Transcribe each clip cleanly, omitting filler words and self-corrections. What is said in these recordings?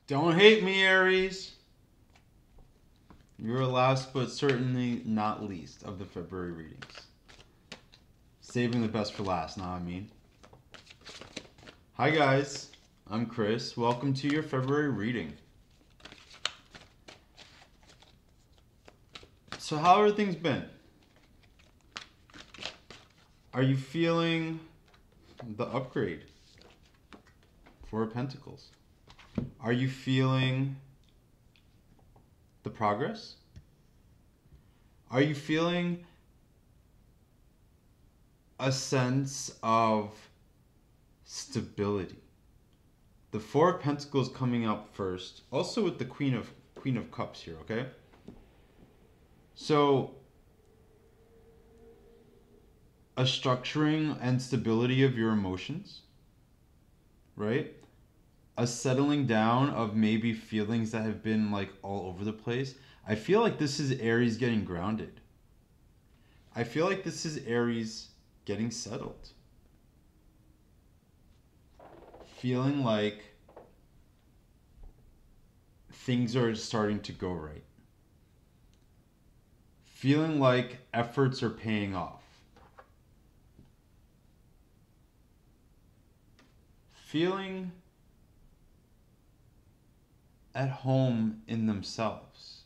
Don't hate me, Aries. You're last but certainly not least of the February readings. Saving the best for last, know what I mean? Hi guys, I'm Chris. Welcome to your February reading. So how have things been? Are you feeling the upgrade? Four of Pentacles. Are you feeling the progress? Are you feeling a sense of stability? The Four of Pentacles coming up first, also with the Queen of Cups here, okay? So a structuring and stability of your emotions, right? A settling down of maybe feelings that have been like all over the place. I feel like this is Aries getting grounded. I feel like this is Aries getting settled. Feeling like things are starting to go right. Feeling like efforts are paying off. Feeling at home in themselves.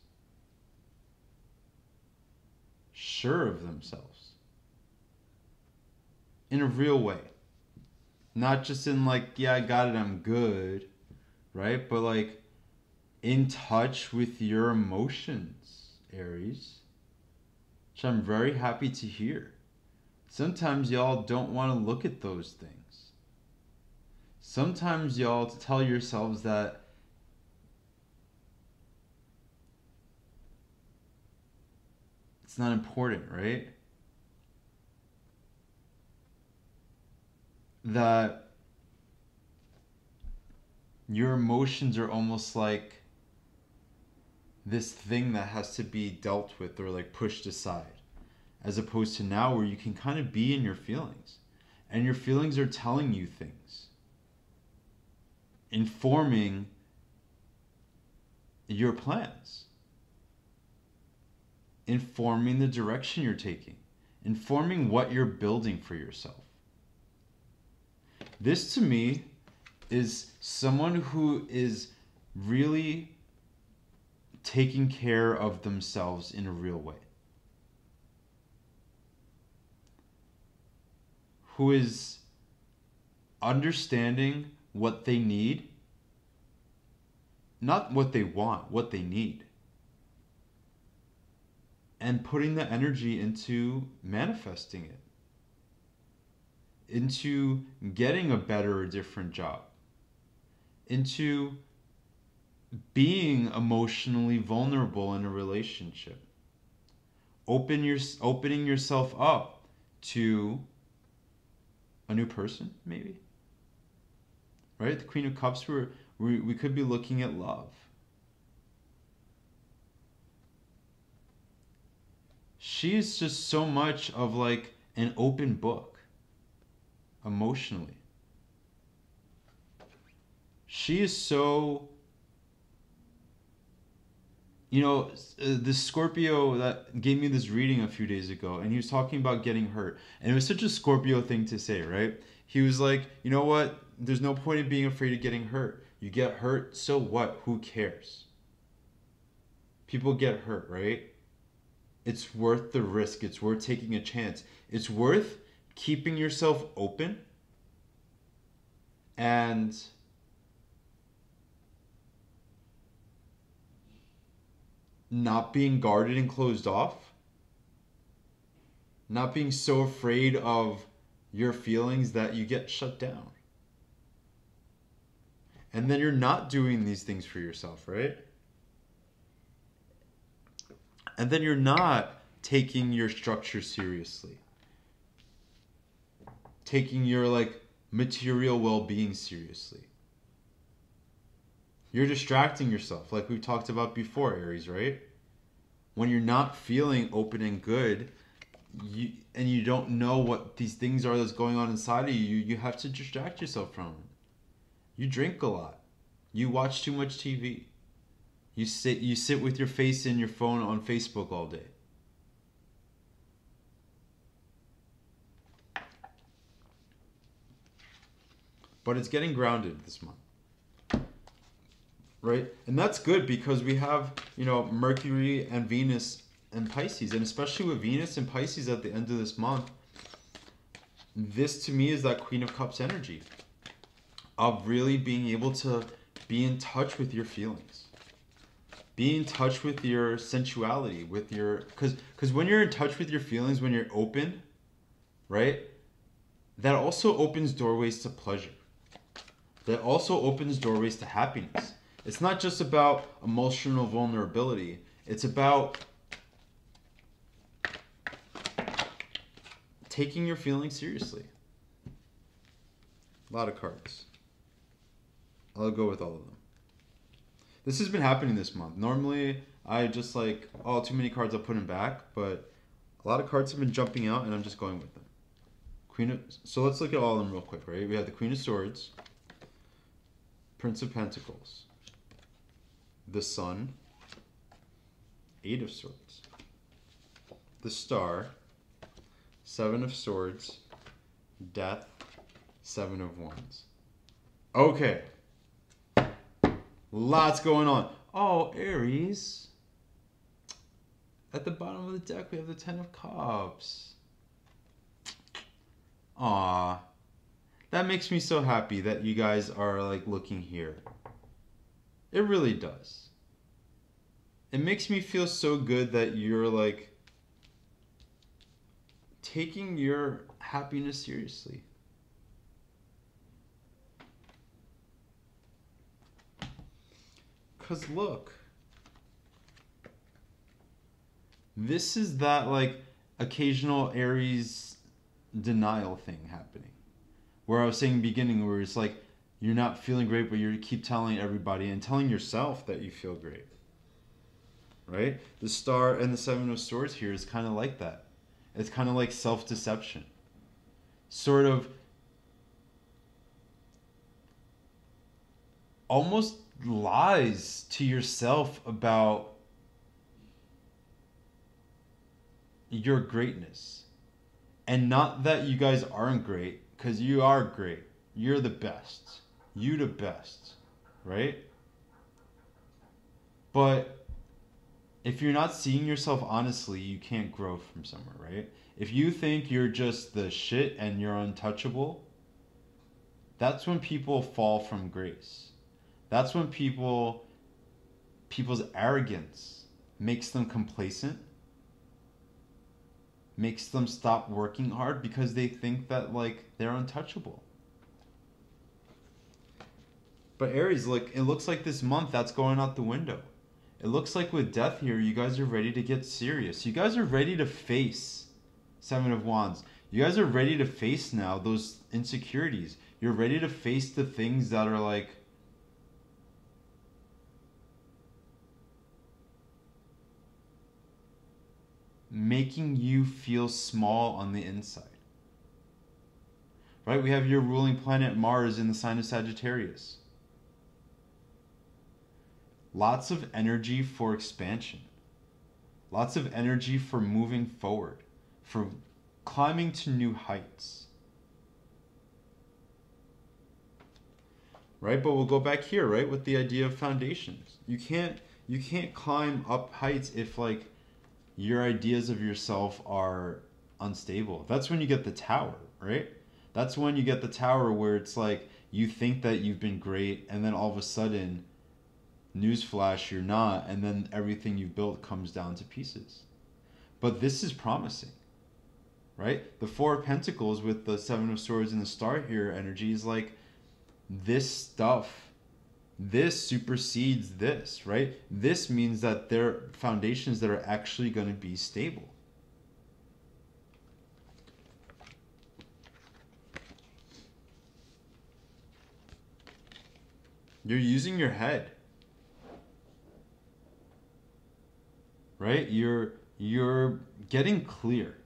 Sure of themselves. In a real way. Not just in like, yeah, I got it, I'm good, right? But like in touch with your emotions, Aries, which I'm very happy to hear. Sometimes y'all don't want to look at those things. Sometimes y'all tell yourselves that it's not important, right? That your emotions are almost like this thing that has to be dealt with or like pushed aside, as opposed to now where you can kind of be in your feelings and your feelings are telling you things, informing your plans, informing the direction you're taking, informing what you're building for yourself. This to me is someone who is really taking care of themselves in a real way. Who is understanding what they need, not what they want, what they need. And putting the energy into manifesting it, into getting a better or different job, into being emotionally vulnerable in a relationship, opening yourself up to a new person, maybe. Right? The Queen of Cups, we could be looking at love. She's just so much of like an open book emotionally. She is so, this Scorpio that gave me this reading a few days ago, and he was talking about getting hurt. And it was such a Scorpio thing to say, right? He was like, you know what? There's no point in being afraid of getting hurt. You get hurt, so what? Who cares? People get hurt, right? It's worth the risk. It's worth taking a chance. It's worth keeping yourself open and not being guarded and closed off. Not being so afraid of your feelings that you get shut down. And then you're not doing these things for yourself, right? And then you're not taking your structure seriously. Taking your like material well-being seriously. You're distracting yourself like we talked about before, Aries, right? When you're not feeling open and good, and you don't know what these things are that's going on inside of you, you have to distract yourself from it. You drink a lot. You watch too much TV. You sit with your face in your phone on Facebook all day. But it's getting grounded this month. Right? And that's good because we have, Mercury and Venus and Pisces, and especially with Venus and Pisces at the end of this month, this to me is that Queen of Cups energy of really being able to be in touch with your feelings. Be in touch with your sensuality, with your because when you're in touch with your feelings, when you're open, right? That also opens doorways to pleasure. That also opens doorways to happiness. It's not just about emotional vulnerability. It's about taking your feelings seriously. A lot of cards. I'll go with all of them. This has been happening this month. Normally, I just like, oh, too many cards, I'll put them back. But a lot of cards have been jumping out, and I'm just going with them. So let's look at all of them real quick, right? We have the Queen of Swords, Prince of Pentacles, the Sun, Eight of Swords, the Star, Seven of Swords, Death, Seven of Wands. Okay. Lots going on. Oh, Aries. At the bottom of the deck, we have the Ten of Cups. Aw. That makes me so happy that you guys are like looking here. It really does. It makes me feel so good that you're like taking your happiness seriously. Because look, this is that like occasional Aries denial thing happening. Where I was saying in the beginning, where it's like you're not feeling great, but you keep telling everybody and telling yourself that you feel great. Right? The Star and the Seven of Swords here is kind of like that. It's kind of like self-deception. Sort of almost lies to yourself about your greatness. And not that you guys aren't great, because you are great. You're the best. You the best. Right? But if you're not seeing yourself honestly, you can't grow from somewhere, right? If you think you're just the shit and you're untouchable, that's when people fall from grace. That's when people's arrogance makes them complacent, makes them stop working hard because they think that like they're untouchable. But Aries, look, it looks like this month that's going out the window. It looks like with Death here, you guys are ready to get serious. You guys are ready to face Seven of Wands. You guys are ready to face now those insecurities. You're ready to face the things that are like making you feel small on the inside. Right? We have your ruling planet Mars in the sign of Sagittarius. Lots of energy for expansion. Lots of energy for moving forward, for climbing to new heights. Right? But we'll go back here, right, with the idea of foundations. You can't climb up heights if like your ideas of yourself are unstable. That's when you get the tower, right? That's when you get the tower where it's like you think that you've been great and then all of a sudden, newsflash, you're not, and then everything you built comes down to pieces. But this is promising, right? The Four of Pentacles with the Seven of Swords and the Star here energy is like this stuff, this supersedes this, right? This means that there are foundations that are actually going to be stable. You're using your head. Right? You're getting clear.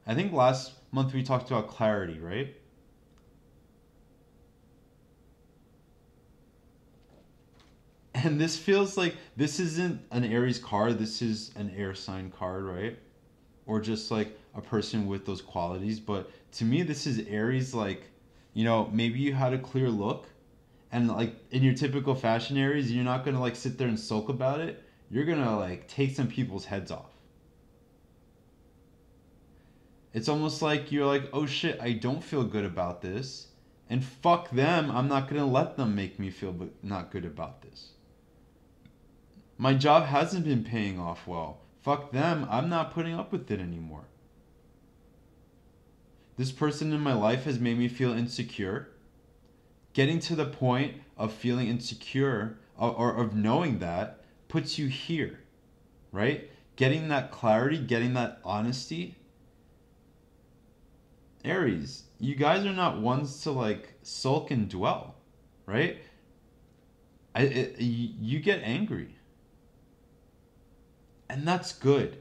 I think last month we talked about clarity, right? And this feels like this isn't an Aries card, this is an air sign card, right? Or just like a person with those qualities. But to me, this is Aries, like, maybe you had a clear look, and like in your typical fashion Aries, you're not gonna like sit there and sulk about it. You're gonna like take some people's heads off. It's almost like you're like, oh shit, I don't feel good about this. And fuck them, I'm not gonna let them make me feel not good about this. My job hasn't been paying off well. Fuck them, I'm not putting up with it anymore. This person in my life has made me feel insecure. Getting to the point of feeling insecure or of knowing that puts you here, right? Getting that clarity, getting that honesty. Aries, you guys are not ones to like sulk and dwell, right? You get angry. And that's good.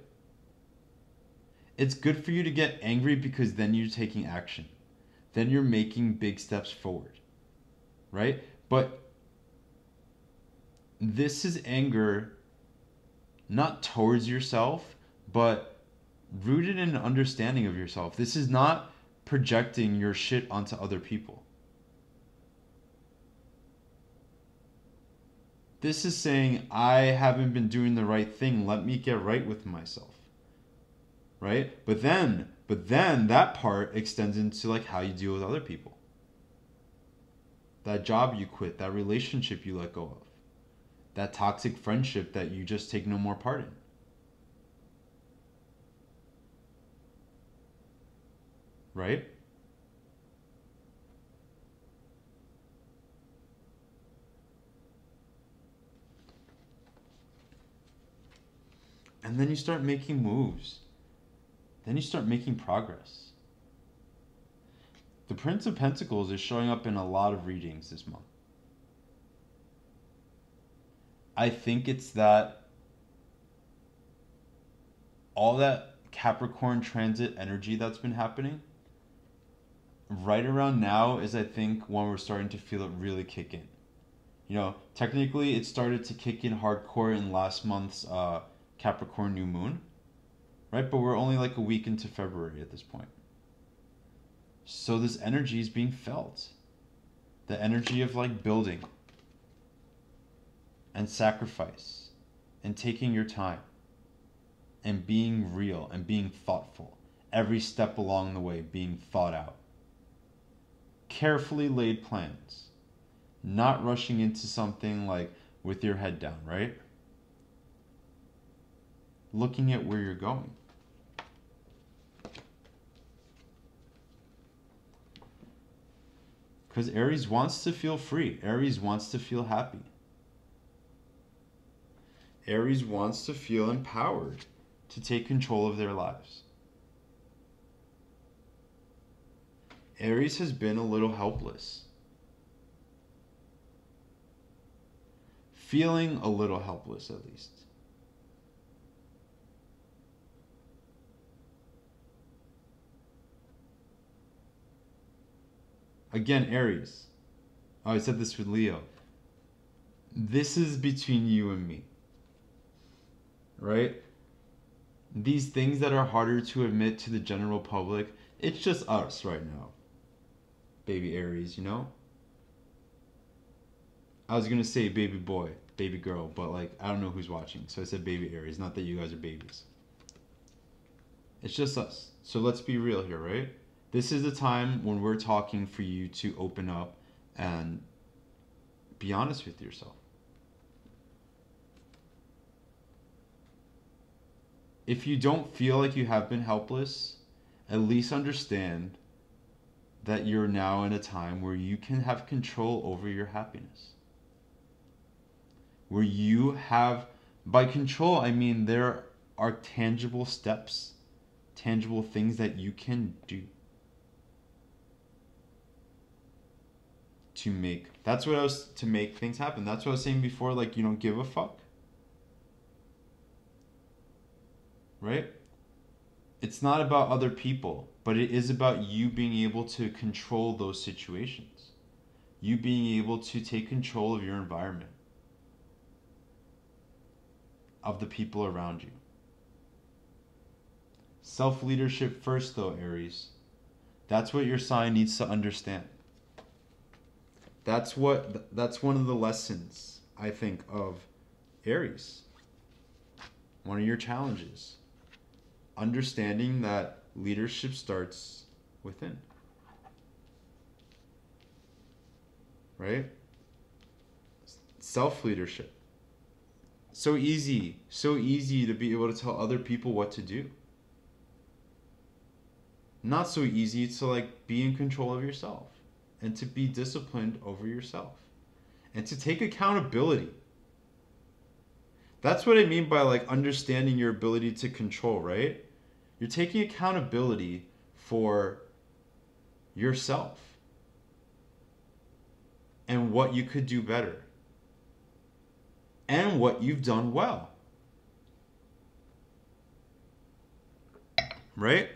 It's good for you to get angry because then you're taking action. Then you're making big steps forward, right? But this is anger not towards yourself, but rooted in an understanding of yourself. This is not projecting your shit onto other people. This is saying, I haven't been doing the right thing. Let me get right with myself. Right? But then that part extends into like how you deal with other people. That job you quit, that relationship you let go of, that toxic friendship that you just take no more part in. Right? And then you start making moves. Then you start making progress. The Prince of Pentacles is showing up in a lot of readings this month. I think it's that all that Capricorn transit energy that's been happening right around now is, I think, when we're starting to feel it really kick in. Technically it started to kick in hardcore in last month's Capricorn new moon, right? But we're only like a week into February at this point. So this energy is being felt. The energy of like building and sacrifice and taking your time and being real and being thoughtful. Every step along the way being thought out. Carefully laid plans. Not rushing into something like with your head down, right? Looking at where you're going. Because Aries wants to feel free. Aries wants to feel happy. Aries wants to feel empowered to take control of their lives. Aries has been a little helpless. Feeling a little helpless, at least. Again, Aries. Oh, I said this with Leo. This is between you and me. Right? These things that are harder to admit to the general public, it's just us right now. Baby Aries, I was going to say baby boy, baby girl, but like, I don't know who's watching. So I said baby Aries, not that you guys are babies. It's just us. So let's be real here, right? This is the time when we're talking for you to open up and be honest with yourself. If you don't feel like you have been helpless, at least understand that you're now in a time where you can have control over your happiness. Where you have, by control, I mean there are tangible steps, tangible things that you can do to make things happen. That's what I was saying before, like, you don't give a fuck. Right? It's not about other people, but it is about you being able to control those situations. You being able to take control of your environment. of the people around you. Self-leadership first, though, Aries. That's what your sign needs to understand. That's one of the lessons, I think, of Aries. One of your challenges. Understanding that leadership starts within. Right? Self-leadership. So easy to be able to tell other people what to do. Not so easy to like be in control of yourself and to be disciplined over yourself and to take accountability. That's what I mean by like understanding your ability to control, right? You're taking accountability for yourself and what you could do better and what you've done well. Right?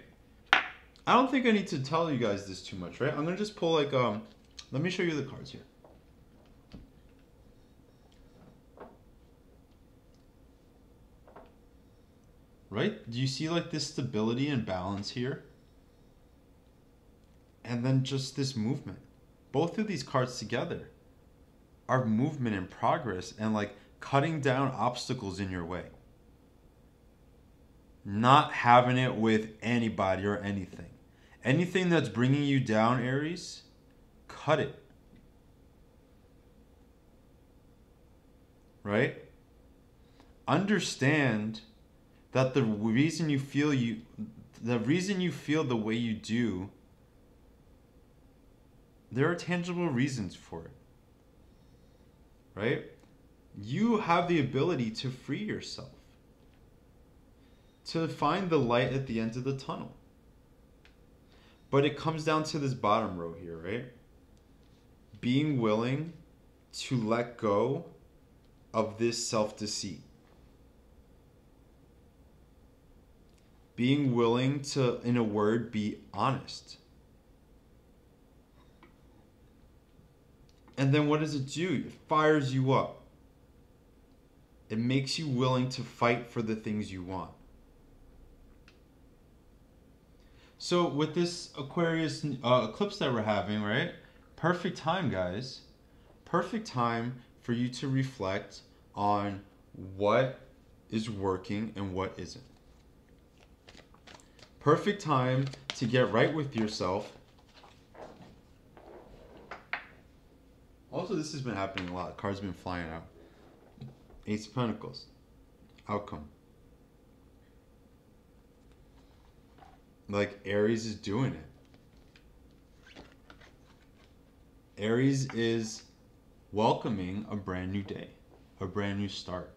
I don't think I need to tell you guys this too much, right? I'm going to just pull like, let me show you the cards here. Right? Do you see like this stability and balance here? And then just this movement. Both of these cards together are movement and progress and like cutting down obstacles in your way. Not having it with anybody or anything. Anything that's bringing you down, Aries, cut it. Right? Understand that the reason you feel the way you do, there are tangible reasons for it. Right? You have the ability to free yourself. To find the light at the end of the tunnel. But it comes down to this bottom row here, right? Being willing to let go of this self-deceit. Being willing to, in a word, be honest. And then what does it do? It fires you up. It makes you willing to fight for the things you want. So with this Aquarius eclipse that we're having, right? Perfect time, guys. Perfect time for you to reflect on what is working and what isn't. Perfect time to get right with yourself. Also, this has been happening a lot. Cards have been flying out. Ace of Pentacles. Outcome. Like Aries is doing it. Aries is welcoming a brand new day, a brand new start.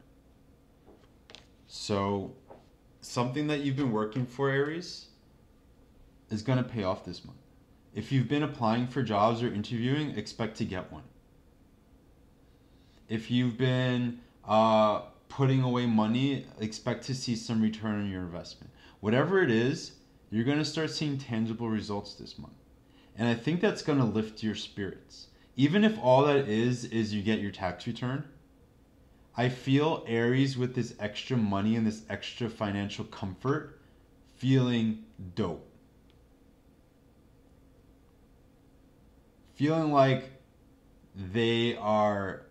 So something that you've been working for, Aries, is going to pay off this month. If you've been applying for jobs or interviewing, expect to get one. If you've been putting away money, expect to see some return on your investment. Whatever it is, you're going to start seeing tangible results this month. And I think that's going to lift your spirits. Even if all that is you get your tax return, I feel Aries with this extra money and this extra financial comfort feeling dope. Feeling like they are,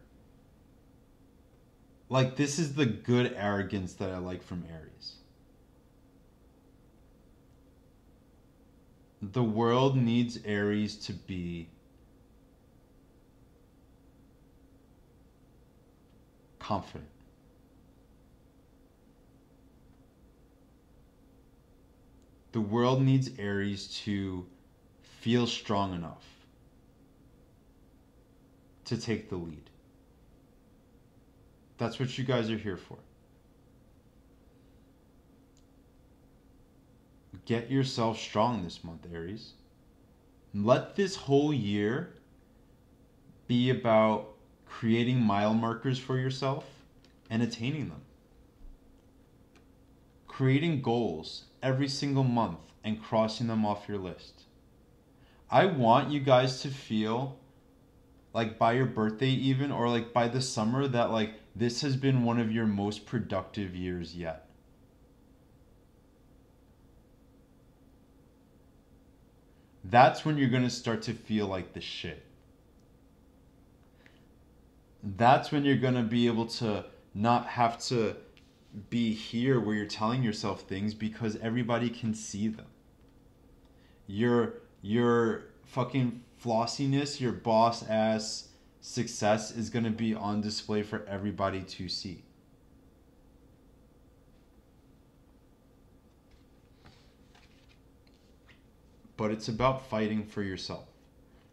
like this is the good arrogance that I like from Aries. The world needs Aries to be confident. The world needs Aries to feel strong enough to take the lead. That's what you guys are here for. Get yourself strong this month, Aries. Let this whole year be about creating mile markers for yourself and attaining them. Creating goals every single month and crossing them off your list. I want you guys to feel like by your birthday even, or like by the summer, that like this has been one of your most productive years yet. That's when you're going to start to feel like the shit. That's when you're going to be able to not have to be here where you're telling yourself things because everybody can see them. Your fucking flossiness, your boss ass success is going to be on display for everybody to see. But it's about fighting for yourself.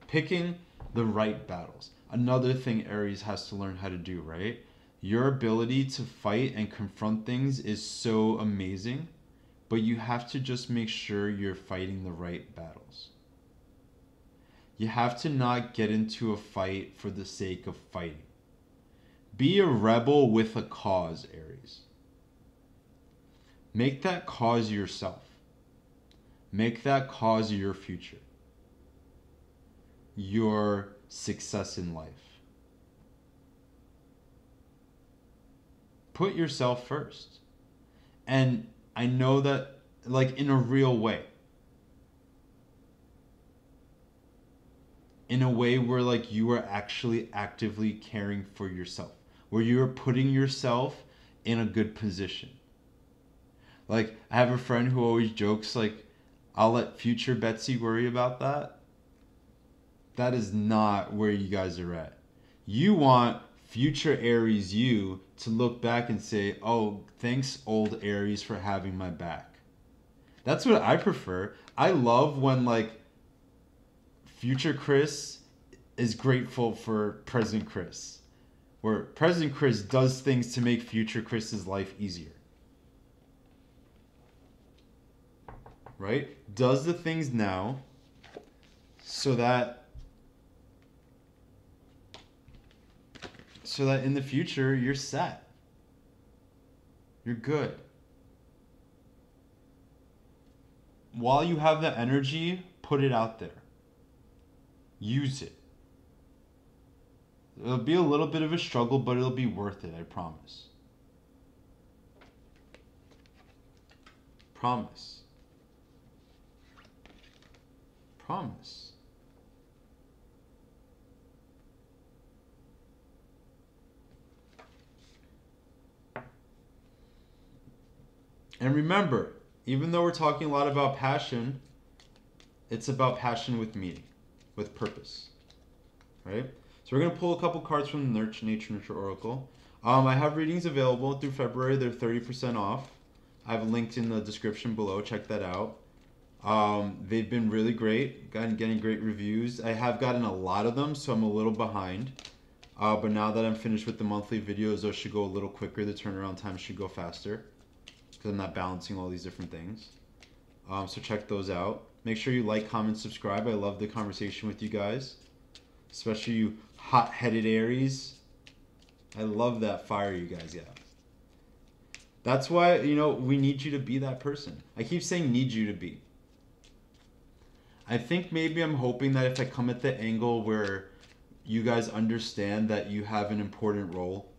Picking the right battles. Another thing Aries has to learn how to do, right? Your ability to fight and confront things is so amazing, but you have to just make sure you're fighting the right battles. You have to not get into a fight for the sake of fighting. Be a rebel with a cause, Aries. Make that cause yourself. Make that cause your future. Your success in life. Put yourself first. And I know that, like, in a real way. In a way where, like, you are actually actively caring for yourself. Where you are putting yourself in a good position. Like, I have a friend who always jokes, like, I'll let future Betsy worry about that. That is not where you guys are at. You want future Aries you to look back and say, oh, thanks old Aries for having my back. That's what I prefer. I love when, like, future Chris is grateful for present Chris. Where present Chris does things to make future Chris's life easier. Right? Does the things now so that in the future you're set. You're good. While you have the energy, put it out there. Use it. It'll be a little bit of a struggle, but it'll be worth it, I promise. Promise. Promise. And remember, even though we're talking a lot about passion, it's about passion with meaning, with purpose, right? So we're going to pull a couple cards from the Nature Nurture Oracle. I have readings available through February. They're 30% off. I have linked in the description below. Check that out. They've been really great, getting great reviews. I have gotten a lot of them, so I'm a little behind. But now that I'm finished with the monthly videos, those should go a little quicker. The turnaround time should go faster because I'm not balancing all these different things. So check those out. Make sure you like, comment, subscribe. I love the conversation with you guys, especially you hot-headed Aries. I love that fire you guys have. That's why, we need you to be that person. I keep saying need you to be. I think maybe I'm hoping that if I come at the angle where you guys understand that you have an important role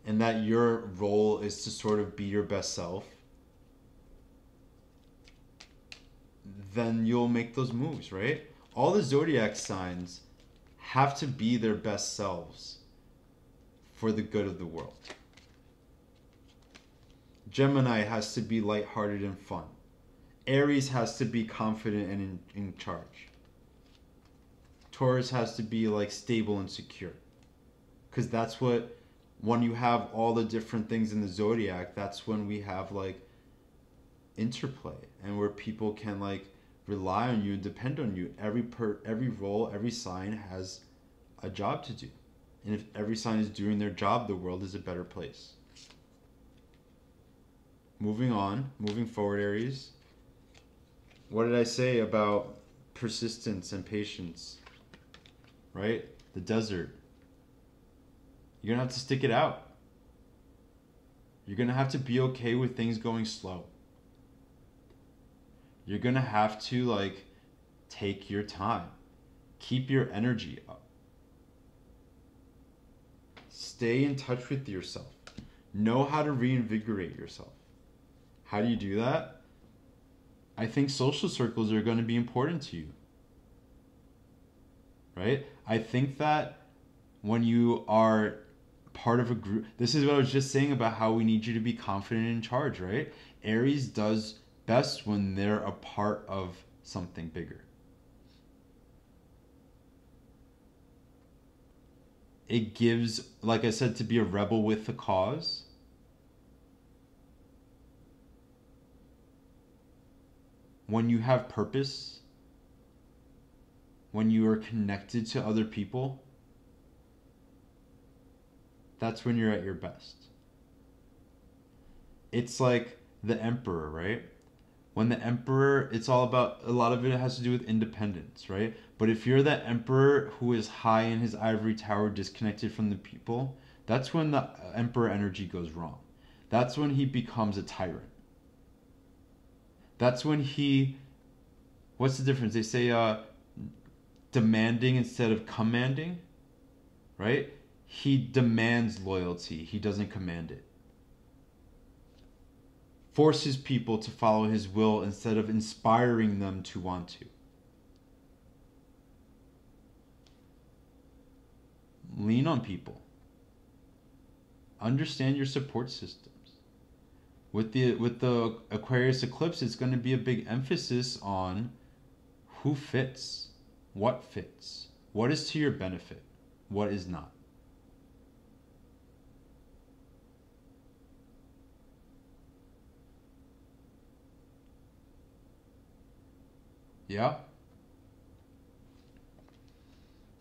and that your role is to sort of be your best self, then you'll make those moves, right? All the zodiac signs have to be their best selves for the good of the world. Gemini has to be lighthearted and fun. Aries has to be confident and in charge. Taurus has to be like stable and secure. Because that's what, when you have all the different things in the zodiac, that's when we have like interplay and where people can like rely on you and depend on you. Every role, every sign has a job to do. And if every sign is doing their job, the world is a better place. Moving forward, Aries. What did I say about persistence and patience? Right? The desert. You're going to have to stick it out. You're going to have to be okay with things going slow. You're going to have to like take your time. Keep your energy up. stay in touch with yourself. Know how to reinvigorate yourself. How do you do that? I think social circles are going to be important to you. Right? I think that when you are part of a group, this is what I was just saying about how we need you to be confident and in charge, right? Aries does best when they're a part of something bigger. It gives, like I said, to be a rebel with the cause. When you have purpose, when you are connected to other people, that's when you're at your best. It's like the emperor, right? When the emperor, it's all about, a lot of it has to do with independence, right? But if you're that emperor who is high in his ivory tower, disconnected from the people, that's when the emperor energy goes wrong. That's when he becomes a tyrant. That's when he, what's the difference? They say demanding instead of commanding, right? He demands loyalty. He doesn't command it. Forces people to follow his will instead of inspiring them to want to. Lean on people. Understand your support systems. With the Aquarius eclipse, it's going to be a big emphasis on who fits, what is to your benefit, what is not. Yeah?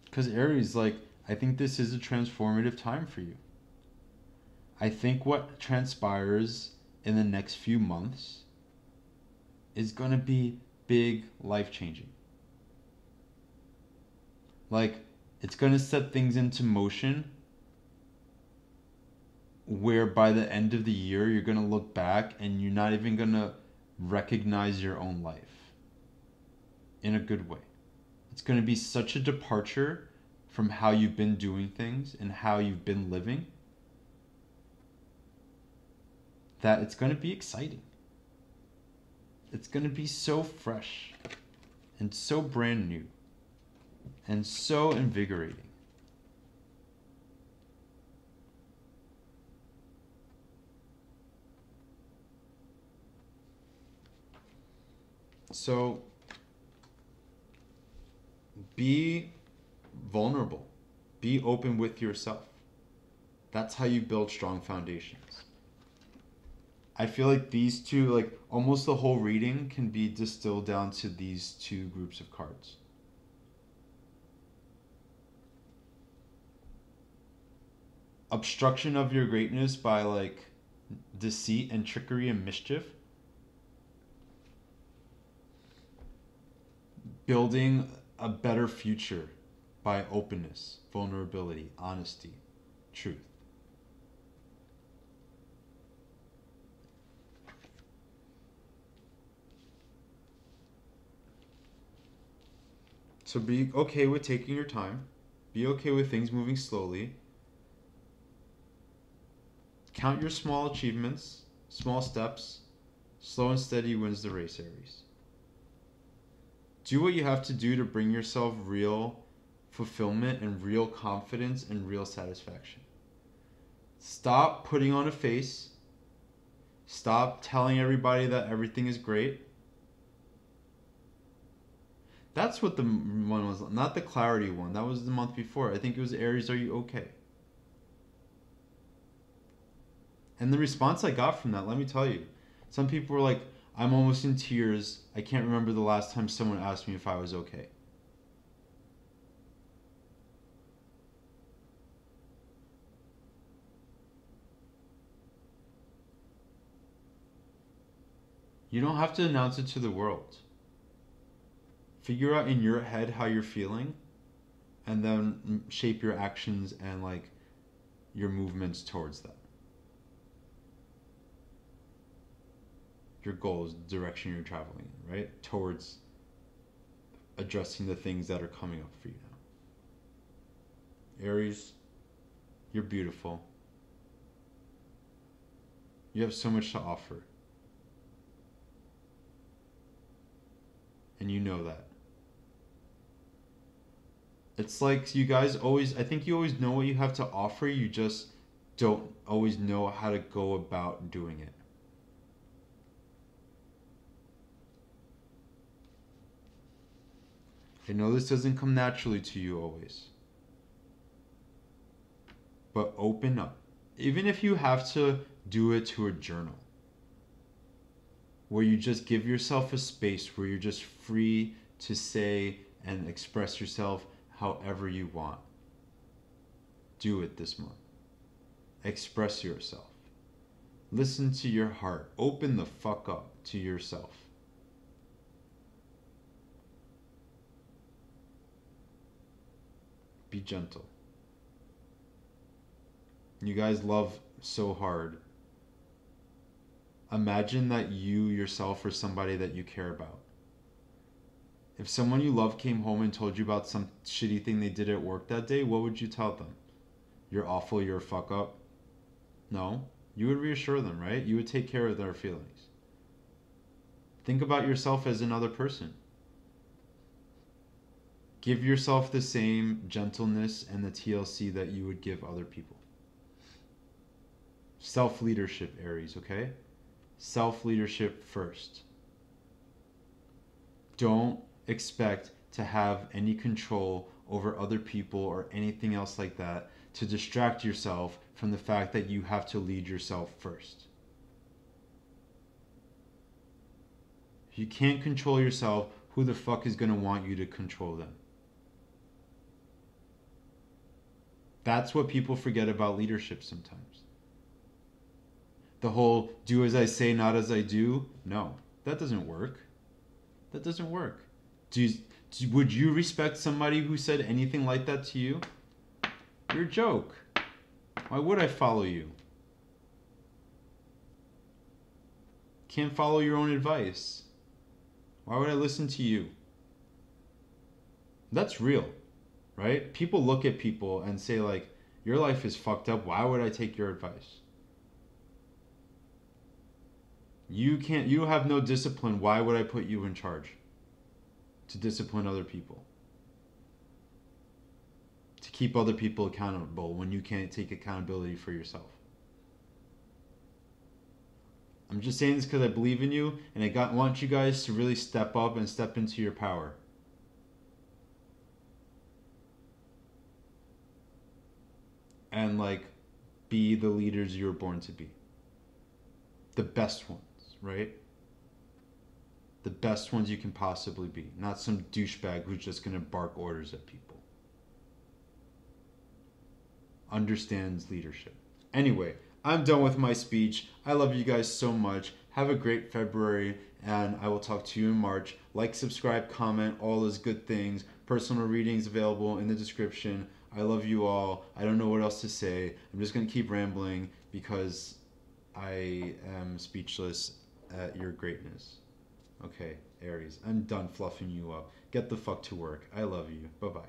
Because Aries, like, I think this is a transformative time for you. I think what transpires in the next few months is going to be big life changing. Like, it's going to set things into motion where by the end of the year, you're going to look back and you're not even going to recognize your own life in a good way. It's going to be such a departure from how you've been doing things and how you've been living that it's going to be exciting. It's going to be so fresh and so brand new and so invigorating. So be vulnerable. Be open with yourself. That's how you build strong foundations. I feel like these two, like almost the whole reading can be distilled down to these two groups of cards. Obstruction of your greatness by like deceit and trickery and mischief. Building a better future by openness, vulnerability, honesty, truth. So be okay with taking your time. Be okay with things moving slowly. Count your small achievements, small steps. Slow and steady wins the race, Aries. Do what you have to do to bring yourself real fulfillment and real confidence and real satisfaction. Stop putting on a face. Stop telling everybody that everything is great. That's what the one was, not the clarity one. That was the month before. I think it was Aries, are you okay? And the response I got from that, let me tell you. Some people were like, I'm almost in tears. I can't remember the last time someone asked me if I was okay. You don't have to announce it to the world. Figure out in your head how you're feeling and then shape your actions and like your movements towards that. Your goal is the direction you're traveling in, right? Towards addressing the things that are coming up for you now. Aries, You're beautiful. You have so much to offer. And you know that. It's like you guys always, I think you always know what you have to offer, you just don't always know how to go about doing it. I know this doesn't come naturally to you always, but open up. Even if you have to do it to a journal, where you just give yourself a space where you're just free to say and express yourself however you want. Do it this month. Express yourself. Listen to your heart. Open the fuck up to yourself. Be gentle. You guys love so hard. Imagine that you yourself are somebody that you care about. If someone you love came home and told you about some shitty thing they did at work that day, what would you tell them? You're awful, you're a fuck up? No. You would reassure them, right? You would take care of their feelings. Think about yourself as another person. Give yourself the same gentleness and the TLC that you would give other people. Self-leadership, Aries, okay? Self-leadership first. Don't expect to have any control over other people or anything else like that to distract yourself from the fact that you have to lead yourself first. If you can't control yourself, who the fuck is going to want you to control them? That's what people forget about leadership sometimes. The whole do as I say, not as I do. No, that doesn't work. That doesn't work. Would you respect somebody who said anything like that to you? You're a joke. Why would I follow you? Can't follow your own advice. Why would I listen to you? That's real, right? People look at people and say like, your life is fucked up. Why would I take your advice? You have no discipline. Why would I put you in charge? To discipline other people. To keep other people accountable when you can't take accountability for yourself. I'm just saying this because I believe in you and I want you guys to really step up and step into your power. And like be the leaders you were born to be. The best ones, right? The best ones you can possibly be. Not some douchebag who's just going to bark orders at people. Understands leadership. Anyway, I'm done with my speech. I love you guys so much. Have a great February, and I will talk to you in March. Like, subscribe, comment, all those good things. Personal readings available in the description. I love you all. I don't know what else to say. I'm just going to keep rambling because I am speechless at your greatness. Okay, Aries, I'm done fluffing you up. Get the fuck to work. I love you. Bye-bye.